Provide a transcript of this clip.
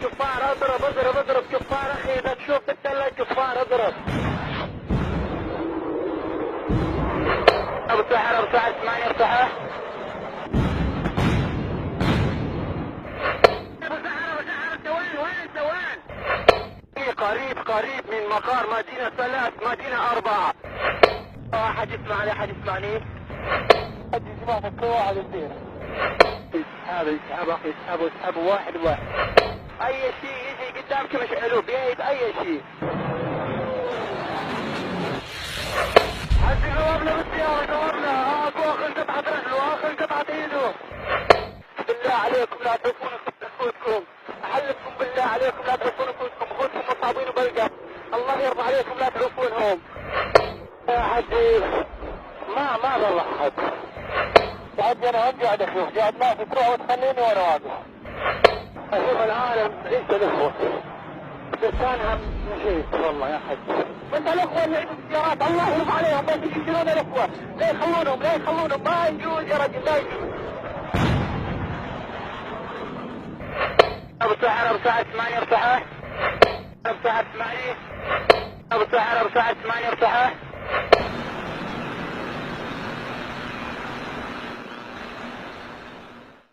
كفار اضرب اضرب اضرب كفار اخي، اذا تشوف تتسلل كفار اضرب. ابو سحر ابو سعد 8 صحة. ابو سحر انت وين انت وين؟ قريب من مقر مدينة 3 مدينة 4. احد يسمعني احد يسمعني؟ حد يسمعنا كل واحد يصير. اسحب اخي اسحبوا واحد. اي شيء يجي قدامك مشعلوه بيد اي شيء. حد جوابنا بالسيارة جوابنا. اخ انقطعت رجله اخ انقطعت ايده. بالله عليكم لا تلفون نفوسكم. احلفكم بالله عليكم لا تلفون نفوسكم. اخوتكم مصابين وبلقى. الله يرضى عليكم لا تلفونهم. يا حدي ما ضل احد. تعدي انا هم قاعد اشوف قاعد ناس تروح وتخليني وانا واقف. اشوف العالم ليس الاخوه. لسانها مشيت والله يا حد. وانت الاخوه اللي عندهم سيارات الله يرضى عليهم بس يشيلون الاخوه. لا يخلونهم ما يجوز يا رجل لا يجوز. ابو سحر ابو سعد 8 صحة. ابو سحر 8. ابو سحر ابو سعد 8 صحة.